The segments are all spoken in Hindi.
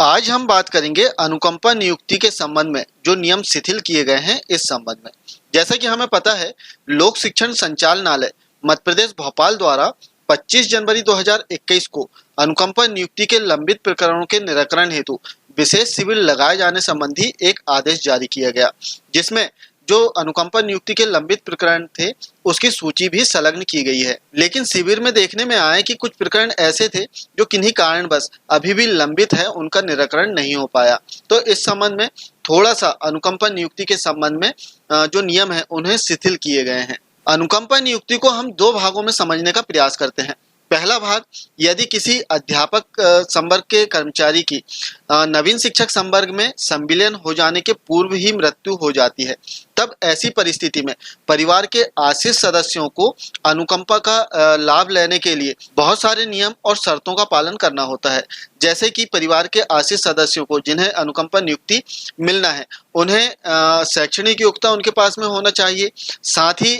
आज हम बात करेंगे अनुकंपा नियुक्ति के संबंध में जो नियम शिथिल किए गए हैं इस संबंध में। जैसा कि हमें पता है, लोक शिक्षण संचालनालय मध्य प्रदेश भोपाल द्वारा 25 जनवरी 2021 को अनुकंपा नियुक्ति के लंबित प्रकरणों के निराकरण हेतु विशेष शिविर लगाए जाने संबंधी एक आदेश जारी किया गया, जिसमें जो अनुकंपा नियुक्ति के लंबित प्रकरण थे उसकी सूची भी संलग्न की गई है। लेकिन शिविर में देखने में आया कि कुछ प्रकरण ऐसे थे जो किन्हीं कारणवश अभी भी लंबित है, उनका निराकरण नहीं हो पाया। तो इस संबंध में थोड़ा सा अनुकंपा नियुक्ति के संबंध में जो नियम है उन्हें शिथिल किए गए हैं। अनुकंपा नियुक्ति को हम दो भागों में समझने का प्रयास करते हैं। पहला भाग, यदि किसी अध्यापक संवर्ग के कर्मचारी की नवीन शिक्षक संवर्ग में संविलियन हो जाने के पूर्व ही मृत्यु हो जाती है, तब ऐसी परिस्थिति में परिवार के आश्रित सदस्यों को अनुकंपा का लाभ लेने के लिए बहुत सारे नियम और शर्तों का पालन करना होता है। जैसे कि परिवार के आश्रित सदस्यों को जिन्हें अनुकंपा नियुक्ति मिलना है, उन्हें शैक्षणिक योग्यता उनके पास में होना चाहिए, साथ ही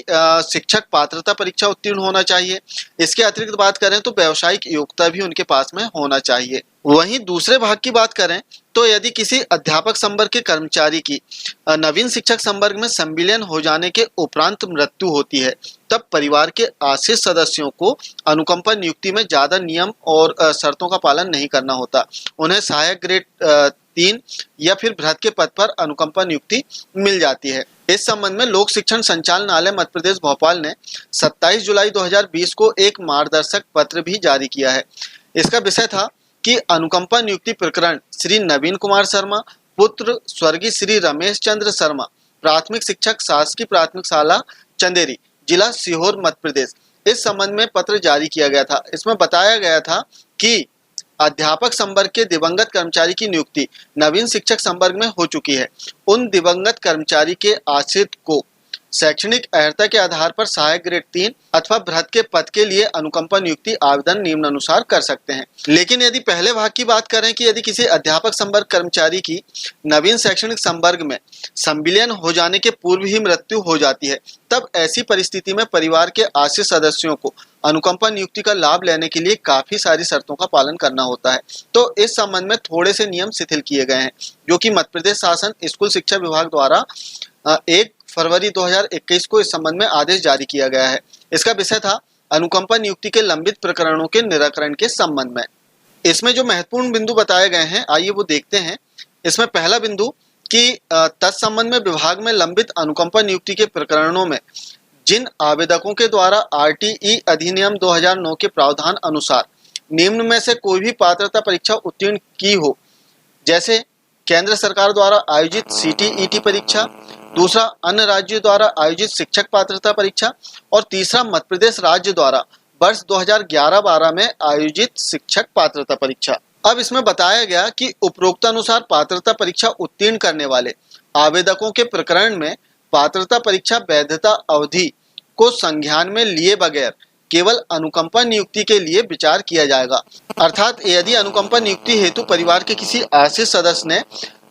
शिक्षक पात्रता परीक्षा उत्तीर्ण होना चाहिए। इसके अतिरिक्त बात करें तो व्यावसायिक योग्यता भी उनके पास में होना चाहिए। वहीं दूसरे भाग की बात करें तो यदि किसी अध्यापक संवर्ग के कर्मचारी की नवीन शिक्षक संवर्ग में संविलियन हो जाने के उपरांत मृत्यु होती है, तब परिवार के आश्रित सदस्यों को अनुकंपा नियुक्ति में ज्यादा नियम और शर्तों का पालन नहीं करना होता। उन्हें सहायक ग्रेड 3 या फिर भृत्य के पद पर अनुकंपा नियुक्ति मिल जाती है। इस संबंध में लोक शिक्षण संचालनालय मध्य प्रदेश भोपाल ने 27 जुलाई 2020 को एक मार्गदर्शक पत्र भी जारी किया है। इसका विषय था कि अनुकंपा नियुक्ति प्रकरण श्री नवीन कुमार शर्मा पुत्र स्वर्गीय श्री रमेश चंद्र शर्मा, प्राथमिक शिक्षक, शासकीय प्राथमिक शाला चंदेरी, जिला सीहोर, मध्य प्रदेश। इस संबंध में पत्र जारी किया गया था। इसमें बताया गया था कि अध्यापक संवर्ग के दिवंगत कर्मचारी की नियुक्ति नवीन शिक्षक संवर्ग में हो चुकी है। उन दिवंगत कर्मचारी के आश्रित को शैक्षणिक अर्हता के आधार पर सहायक ग्रेड 3 अथवा भृत्य के पद के लिए अनुकंपा नियुक्ति आवेदन निम्नानुसार कर सकते हैं। लेकिन यदि पहले भाग की बात करें कि यदि किसी अध्यापक संवर्ग कर्मचारी की नवीन शैक्षणिक संवर्ग में संविलियन हो जाने के पूर्व ही मृत्यु हो जाती है, तब ऐसी परिस्थिति में परिवार के आश्रित सदस्यों को अनुकंपा नियुक्ति का लाभ लेने के लिए काफी सारी शर्तों का पालन करना होता है। तो इस संबंध में थोड़े से नियम शिथिल किए गए हैं, जो कि मध्य प्रदेश शासन स्कूल शिक्षा विभाग द्वारा 1 फरवरी 2021 को इस संबंध में आदेश जारी किया गया है। इसका विषय था अनुकंपा नियुक्ति के लंबित प्रकरणों के निराकरण के संबंध में। इसमें जो महत्वपूर्ण बिंदु बताए गए हैं, आइए वो देखते हैं। इसमें पहला बिंदु कि तत्संबंध में विभाग में लंबित अनुकंपा नियुक्ति के प्रकरणों में जिन आवेदकों के द्वारा आरटीई अधिनियम 2009 के प्रावधान अनुसार निम्न में से कोई भी पात्रता परीक्षा उत्तीर्ण की हो, जैसे केंद्र सरकार द्वारा आयोजित सीटीईटी परीक्षा, दूसरा अन्य राज्यों द्वारा आयोजित शिक्षक पात्रता परीक्षा, और तीसरा मध्य प्रदेश राज्य द्वारा वर्ष 2011-12 में आयोजित शिक्षक पात्रता परीक्षा। अब इसमें बताया गया कि उपरोक्त अनुसार पात्रता परीक्षा उत्तीर्ण करने वाले आवेदकों के प्रकरण में पात्रता परीक्षा वैधता अवधि को संज्ञान में लिए बगैर केवल अनुकंपा नियुक्ति के लिए विचार किया जाएगा। अर्थात यदि अनुकंपा नियुक्ति हेतु परिवार के किसी आश्रित सदस्य ने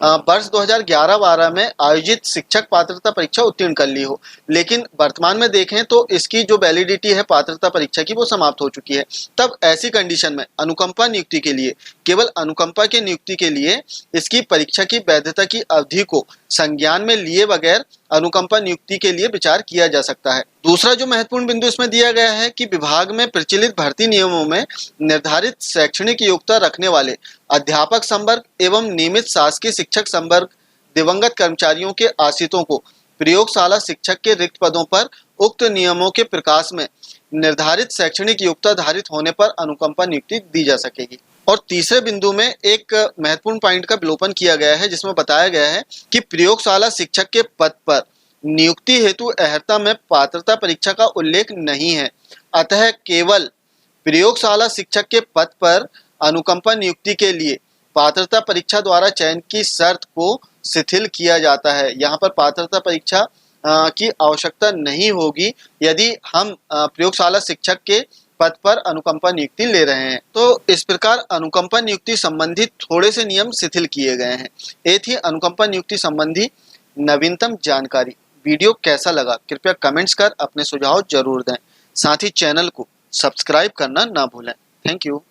वर्ष 2011-12 में आयोजित शिक्षक पात्रता परीक्षा उत्तीर्ण कर ली हो, लेकिन वर्तमान में देखें तो इसकी जो वैलिडिटी है पात्रता परीक्षा की वो समाप्त हो चुकी है, तब ऐसी कंडीशन में अनुकंपा नियुक्ति के लिए केवल अनुकंपा के नियुक्ति के लिए इसकी परीक्षा की वैधता की अवधि को संज्ञान में लिए बगैर अनुकंपा नियुक्ति के लिए विचार किया जा सकता है। दूसरा जो महत्वपूर्ण बिंदु इसमें दिया गया है कि विभाग में प्रचलित भर्ती नियमों में निर्धारित शैक्षणिक योग्यता रखने वाले अध्यापक संवर्ग एवं नियमित शासकीय शिक्षक संवर्ग दिवंगत कर्मचारियों के आश्रितों को प्रयोगशाला शिक्षक के रिक्त पदों पर उक्त नियमों के प्रकाश में निर्धारित शैक्षणिक योग्यता धारित होने पर अनुकंपा नियुक्ति दी जा सकेगी। और तीसरे बिंदु में एक महत्वपूर्ण पॉइंट का विलोपन किया गया है, जिसमें बताया गया है कि प्रयोगशाला शिक्षक के पद पर नियुक्ति हेतु अर्हता में पात्रता परीक्षा का उल्लेख नहीं है, अतः केवल प्रयोगशाला शिक्षक के पद पर अनुकंपा नियुक्ति के लिए पात्रता परीक्षा द्वारा चयन की शर्त को शिथिल किया जाता है। यहाँ पर पात्रता परीक्षा की आवश्यकता नहीं होगी यदि हम प्रयोगशाला शिक्षक के पद पर अनुकंपा नियुक्ति ले रहे हैं। तो इस प्रकार अनुकंपा नियुक्ति संबंधी थोड़े से नियम शिथिल किए गए हैं। ये थी अनुकंपा नियुक्ति संबंधी नवीनतम जानकारी। वीडियो कैसा लगा कृपया कमेंट्स कर अपने सुझाव जरूर दें। साथ ही चैनल को सब्सक्राइब करना ना भूलें। Thank you.